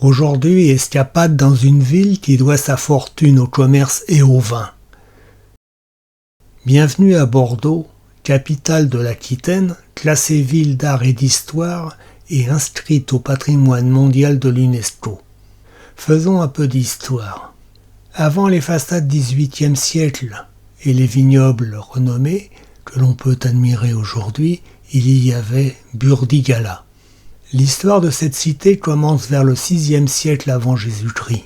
Aujourd'hui, escapade dans une ville qui doit sa fortune au commerce et au vin. Bienvenue à Bordeaux, capitale de l'Aquitaine, classée ville d'art et d'histoire et inscrite au patrimoine mondial de l'UNESCO. Faisons un peu d'histoire. Avant les façades XVIIIe siècle et les vignobles renommés que l'on peut admirer aujourd'hui, il y avait Burdigala. L'histoire de cette cité commence vers le VIe siècle avant Jésus-Christ.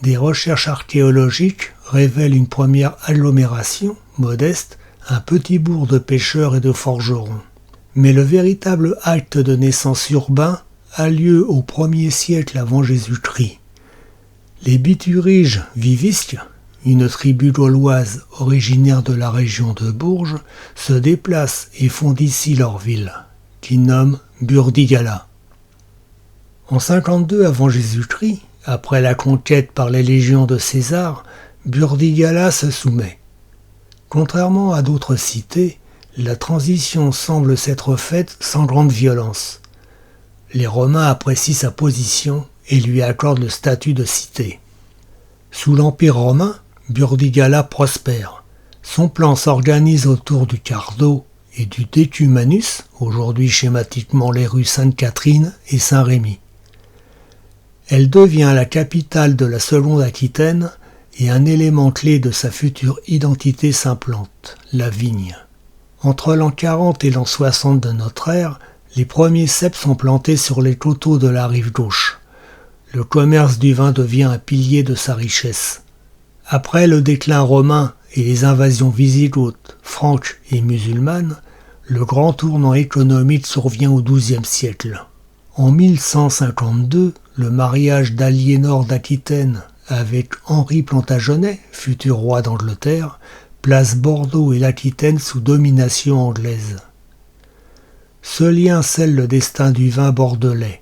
Des recherches archéologiques révèlent une première agglomération, modeste, un petit bourg de pêcheurs et de forgerons. Mais le véritable acte de naissance urbain a lieu au 1er siècle avant Jésus-Christ. Les Bituriges vivisques, une tribu gauloise originaire de la région de Bourges, se déplacent et fondent ici leur ville, qu'ils nomment Burdigala. En 52 avant Jésus-Christ, après la conquête par les légions de César, Burdigala se soumet. Contrairement à d'autres cités, la transition semble s'être faite sans grande violence. Les Romains apprécient sa position et lui accordent le statut de cité. Sous l'Empire romain, Burdigala prospère. Son plan s'organise autour du Cardo et du Decumanus, aujourd'hui schématiquement les rues Sainte-Catherine et Saint-Rémy. Elle devient la capitale de la seconde Aquitaine et un élément clé de sa future identité s'implante, la vigne. Entre l'an 40 et l'an 60 de notre ère, les premiers ceps sont plantés sur les coteaux de la rive gauche. Le commerce du vin devient un pilier de sa richesse. Après le déclin romain et les invasions wisigothes, franques et musulmanes, le grand tournant économique survient au XIIe siècle. En 1152, le mariage d'Aliénor d'Aquitaine avec Henri Plantagenet, futur roi d'Angleterre, place Bordeaux et l'Aquitaine sous domination anglaise. Ce lien scelle le destin du vin bordelais.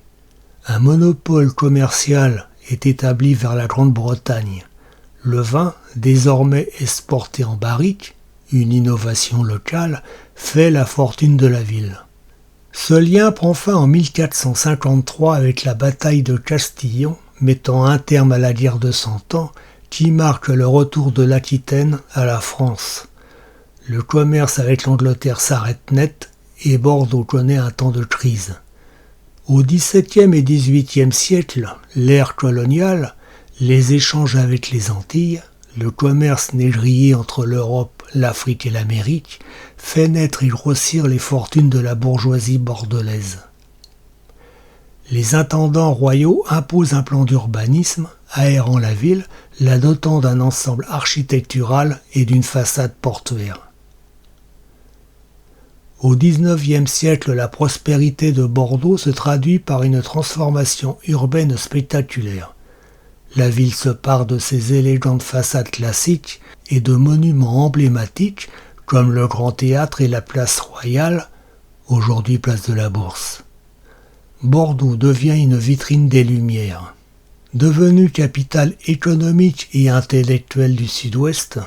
Un monopole commercial est établi vers la Grande-Bretagne. Le vin, désormais exporté en barrique, une innovation locale, fait la fortune de la ville. Ce lien prend fin en 1453 avec la bataille de Castillon, mettant un terme à la guerre de Cent Ans, qui marque le retour de l'Aquitaine à la France. Le commerce avec l'Angleterre s'arrête net et Bordeaux connaît un temps de crise. Au XVIIe et XVIIIe siècle, l'ère coloniale, les échanges avec les Antilles, le commerce négrier entre l'Europe, l'Afrique et l'Amérique, fait naître et grossir les fortunes de la bourgeoisie bordelaise. Les intendants royaux imposent un plan d'urbanisme, aérant la ville, la dotant d'un ensemble architectural et d'une façade portuaire. Au XIXe siècle, la prospérité de Bordeaux se traduit par une transformation urbaine spectaculaire. La ville se pare de ses élégantes façades classiques et de monuments emblématiques comme le Grand Théâtre et la Place Royale, aujourd'hui place de la Bourse. Bordeaux devient une vitrine des Lumières. Devenue capitale économique et intellectuelle du Sud-Ouest,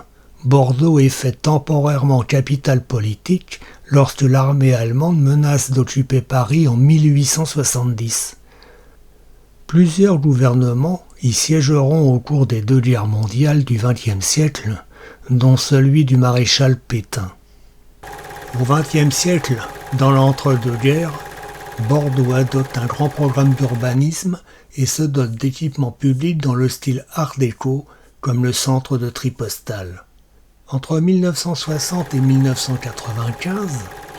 Bordeaux est faite temporairement capitale politique lorsque l'armée allemande menace d'occuper Paris en 1870. Plusieurs gouvernements y siégeront au cours des 2 guerres mondiales du XXe siècle, dont celui du maréchal Pétain. Au XXe siècle, dans l'entre-deux-guerres, Bordeaux adopte un grand programme d'urbanisme et se dote d'équipements publics dans le style art déco, comme le centre de tri postal. Entre 1960 et 1995,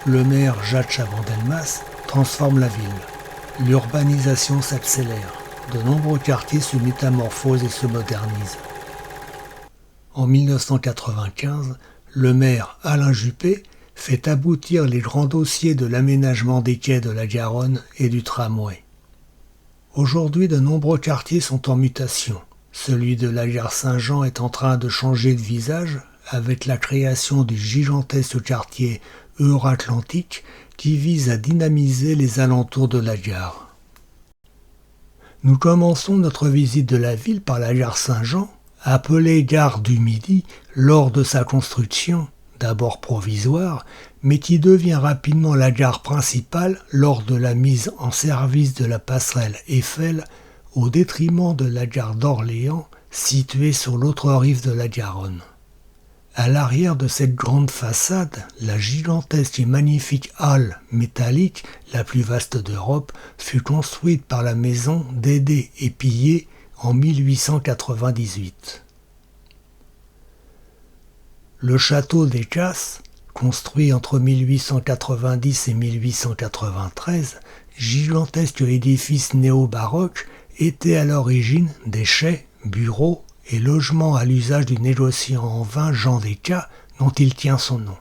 le maire Jacques Chaban-Delmas transforme la ville. L'urbanisation s'accélère. De nombreux quartiers se métamorphosent et se modernisent. En 1995, le maire Alain Juppé fait aboutir les grands dossiers de l'aménagement des quais de la Garonne et du tramway. Aujourd'hui, de nombreux quartiers sont en mutation. Celui de la gare Saint-Jean est en train de changer de visage avec la création du gigantesque quartier Euratlantique qui vise à dynamiser les alentours de la gare. Nous commençons notre visite de la ville par la gare Saint-Jean, appelée gare du Midi lors de sa construction, d'abord provisoire, mais qui devient rapidement la gare principale lors de la mise en service de la passerelle Eiffel au détriment de la gare d'Orléans, située sur l'autre rive de la Garonne. À l'arrière de cette grande façade, la gigantesque et magnifique halle métallique, la plus vaste d'Europe, fut construite par la maison Dédé et Pillet en 1898. Le château des Casses, construit entre 1890 et 1893, gigantesque édifice néo-baroque, était à l'origine des chais, bureaux et logements à l'usage du négociant en vin Jean Descas, dont il tient son nom.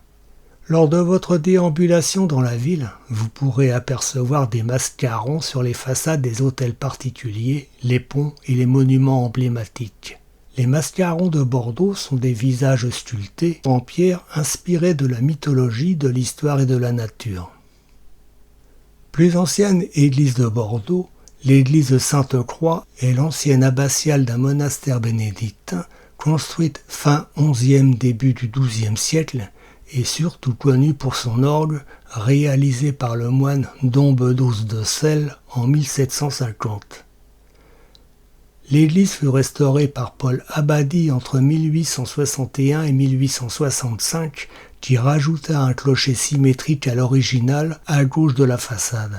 Lors de votre déambulation dans la ville, vous pourrez apercevoir des mascarons sur les façades des hôtels particuliers, les ponts et les monuments emblématiques. Les mascarons de Bordeaux sont des visages sculptés en pierre inspirés de la mythologie, de l'histoire et de la nature. Plus ancienne église de Bordeaux, l'église Sainte-Croix est l'ancienne abbatiale d'un monastère bénédictin construite fin XIe début du XIIe siècle et surtout connue pour son orgue réalisé par le moine Dom Bedos de Celles en 1750. L'église fut restaurée par Paul Abadie entre 1861 et 1865 qui rajouta un clocher symétrique à l'original à gauche de la façade.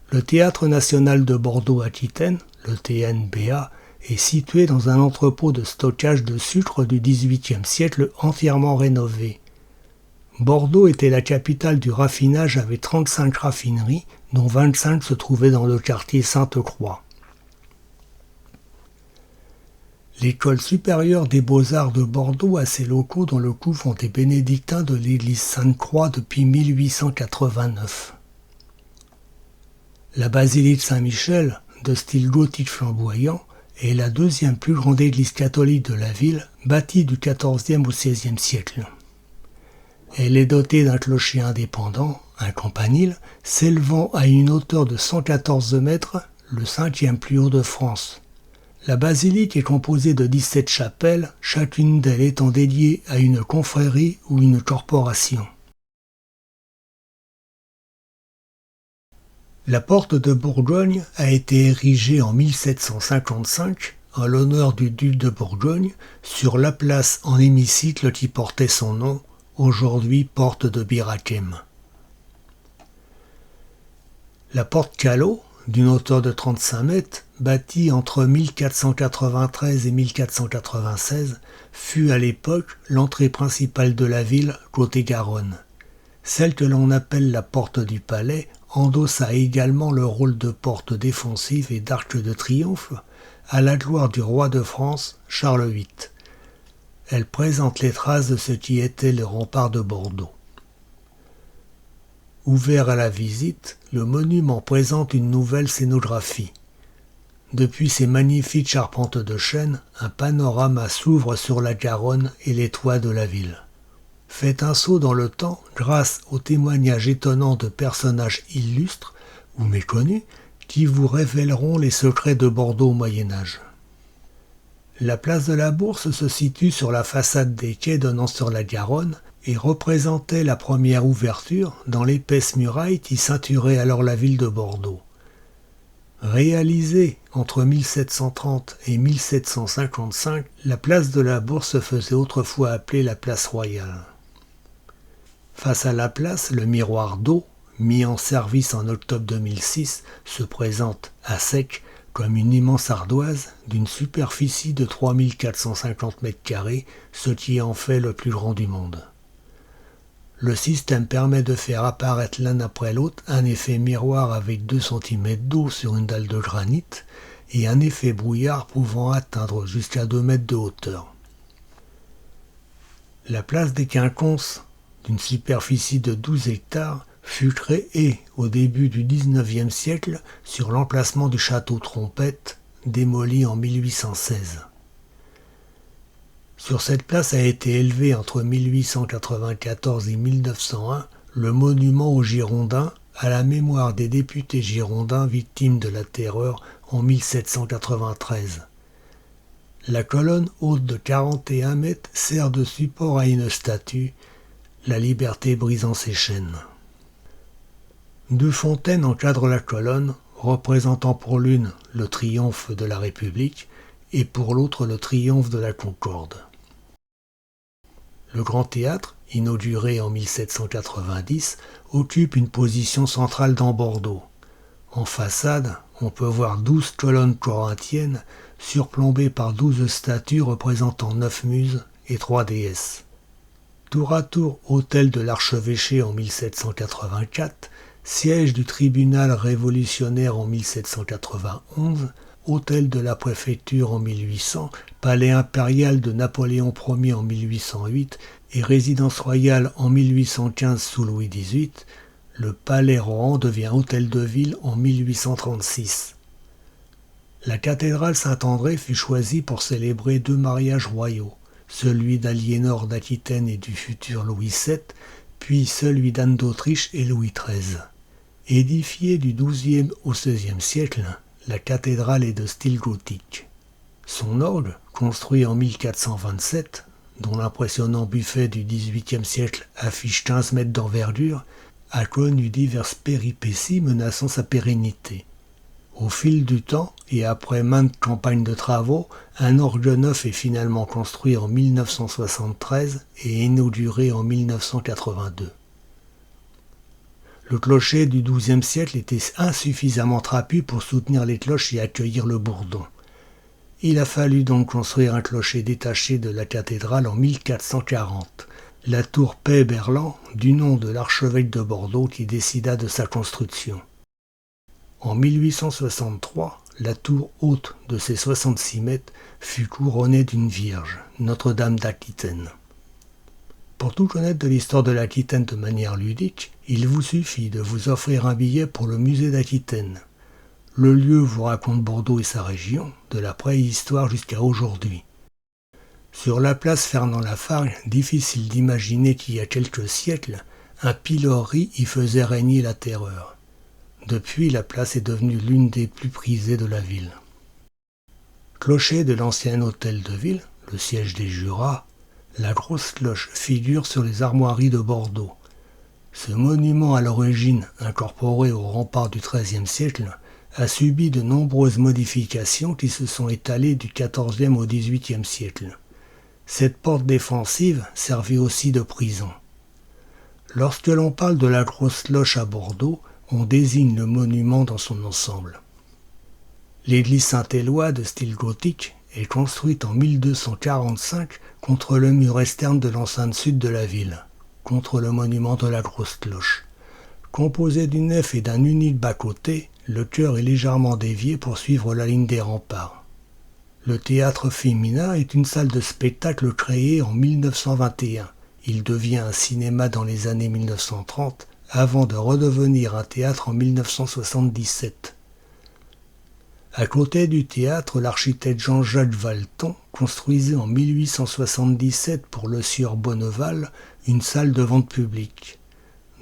Le Théâtre national de Bordeaux-Aquitaine, le TNBA, est situé dans un entrepôt de stockage de sucre du XVIIIe siècle entièrement rénové. Bordeaux était la capitale du raffinage avec 35 raffineries, dont 25 se trouvaient dans le quartier Sainte-Croix. L'École supérieure des beaux-arts de Bordeaux a ses locaux dans le couvent des bénédictins de l'église Sainte-Croix depuis 1889. La basilique Saint-Michel, de style gothique flamboyant, est la deuxième plus grande église catholique de la ville, bâtie du XIVe au XVIe siècle. Elle est dotée d'un clocher indépendant, un campanile, s'élevant à une hauteur de 114 mètres, le cinquième plus haut de France. La basilique est composée de 17 chapelles, chacune d'elles étant dédiée à une confrérie ou une corporation. La porte de Bourgogne a été érigée en 1755 en l'honneur du duc de Bourgogne sur la place en hémicycle qui portait son nom, aujourd'hui porte de Bir Hakeim. La porte Callot, d'une hauteur de 35 mètres, bâtie entre 1493 et 1496, fut à l'époque l'entrée principale de la ville côté Garonne. Celle que l'on appelle la porte du Palais endossa également le rôle de porte défensive et d'arc de triomphe à la gloire du roi de France, Charles VIII. Elle présente les traces de ce qui était le rempart de Bordeaux. Ouvert à la visite, le monument présente une nouvelle scénographie. Depuis ses magnifiques charpentes de chêne, un panorama s'ouvre sur la Garonne et les toits de la ville. Faites un saut dans le temps grâce aux témoignages étonnants de personnages illustres ou méconnus qui vous révéleront les secrets de Bordeaux au Moyen-Âge. La place de la Bourse se situe sur la façade des quais donnant sur la Garonne et représentait la première ouverture dans l'épaisse muraille qui ceinturait alors la ville de Bordeaux. Réalisée entre 1730 et 1755, la place de la Bourse se faisait autrefois appeler la place royale. Face à la place, le miroir d'eau, mis en service en octobre 2006, se présente à sec comme une immense ardoise d'une superficie de 3450 m², ce qui en fait le plus grand du monde. Le système permet de faire apparaître l'un après l'autre un effet miroir avec 2 cm d'eau sur une dalle de granit et un effet brouillard pouvant atteindre jusqu'à 2 mètres de hauteur. La place des Quinconces, d'une superficie de 12 hectares, fut créée au début du XIXe siècle sur l'emplacement du château Trompette, démoli en 1816. Sur cette place a été élevé entre 1894 et 1901 le monument aux Girondins à la mémoire des députés girondins victimes de la terreur en 1793. La colonne haute de 41 mètres sert de support à une statue, la liberté brisant ses chaînes. 2 fontaines encadrent la colonne, représentant pour l'une le triomphe de la République et pour l'autre le triomphe de la Concorde. Le Grand Théâtre, inauguré en 1790, occupe une position centrale dans Bordeaux. En façade, on peut voir 12 colonnes corinthiennes surplombées par 12 statues représentant 9 muses et 3 déesses. Tour à tour, hôtel de l'archevêché en 1784, siège du tribunal révolutionnaire en 1791, hôtel de la préfecture en 1800, palais impérial de Napoléon Ier en 1808 et résidence royale en 1815 sous Louis XVIII, le palais Rohan devient hôtel de ville en 1836. La cathédrale Saint-André fut choisie pour célébrer 2 mariages royaux, celui d'Aliénor d'Aquitaine et du futur Louis VII, puis celui d'Anne d'Autriche et Louis XIII. Édifiée du XIIe au XVIe siècle, la cathédrale est de style gothique. Son orgue, construit en 1427, dont l'impressionnant buffet du XVIIIe siècle affiche 15 mètres d'envergure, a connu diverses péripéties menaçant sa pérennité. Au fil du temps, et après maintes campagnes de travaux, un orgue neuf est finalement construit en 1973 et inauguré en 1982. Le clocher du XIIe siècle était insuffisamment trapu pour soutenir les cloches et accueillir le bourdon. Il a fallu donc construire un clocher détaché de la cathédrale en 1440, la tour Paix-Berland, du nom de l'archevêque de Bordeaux qui décida de sa construction. En 1863, la tour haute de ses 66 mètres fut couronnée d'une Vierge, Notre-Dame d'Aquitaine. Pour tout connaître de l'histoire de l'Aquitaine de manière ludique, il vous suffit de vous offrir un billet pour le musée d'Aquitaine. Le lieu vous raconte Bordeaux et sa région, de la préhistoire jusqu'à aujourd'hui. Sur la place Fernand-Lafargue, difficile d'imaginer qu'il y a quelques siècles, un pilori y faisait régner la terreur. Depuis, la place est devenue l'une des plus prisées de la ville. Clocher de l'ancien hôtel de ville, le siège des jurats, la grosse cloche figure sur les armoiries de Bordeaux. Ce monument à l'origine incorporé au rempart du XIIIe siècle a subi de nombreuses modifications qui se sont étalées du XIVe au XVIIIe siècle. Cette porte défensive servit aussi de prison. Lorsque l'on parle de la grosse cloche à Bordeaux, on désigne le monument dans son ensemble. L'église Saint-Éloi de style gothique est construite en 1245 contre le mur externe de l'enceinte sud de la ville, contre le monument de la grosse cloche. Composé d'une nef et d'un unique bas-côté, le chœur est légèrement dévié pour suivre la ligne des remparts. Le théâtre Femina est une salle de spectacle créée en 1921. Il devient un cinéma dans les années 1930, avant de redevenir un théâtre en 1977. À côté du théâtre, l'architecte Jean-Jacques Valton construisait en 1877 pour le sieur Bonneval une salle de vente publique.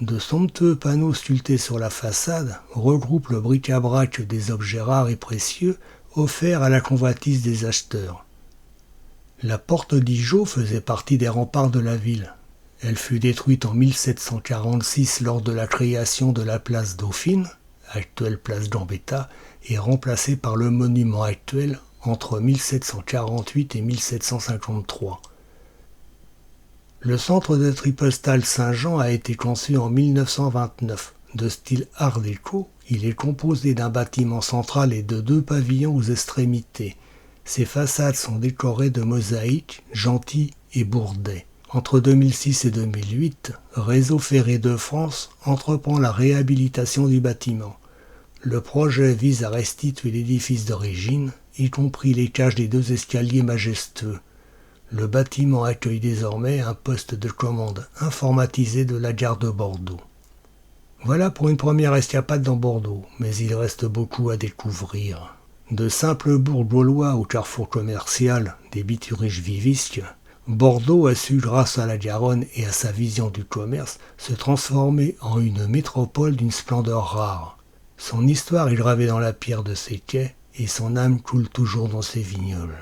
De somptueux panneaux sculptés sur la façade regroupent le bric-à-brac des objets rares et précieux offerts à la convoitise des acheteurs. La porte d'Igeot faisait partie des remparts de la ville. Elle fut détruite en 1746 lors de la création de la place Dauphine, actuelle place Gambetta, et remplacée par le monument actuel entre 1748 et 1753. Le centre de Tripostal Saint-Jean a été conçu en 1929. De style art déco, il est composé d'un bâtiment central et de 2 pavillons aux extrémités. Ses façades sont décorées de mosaïques, gentilles et bourdais. Entre 2006 et 2008, Réseau Ferré de France entreprend la réhabilitation du bâtiment. Le projet vise à restituer l'édifice d'origine, y compris les cages des 2 escaliers majestueux. Le bâtiment accueille désormais un poste de commande informatisé de la gare de Bordeaux. Voilà pour une première escapade dans Bordeaux, mais il reste beaucoup à découvrir. De simples bourgs gaulois au carrefour commercial des bituriges vivisques, Bordeaux a su, grâce à la Garonne et à sa vision du commerce, se transformer en une métropole d'une splendeur rare. Son histoire est gravée dans la pierre de ses quais et son âme coule toujours dans ses vignobles.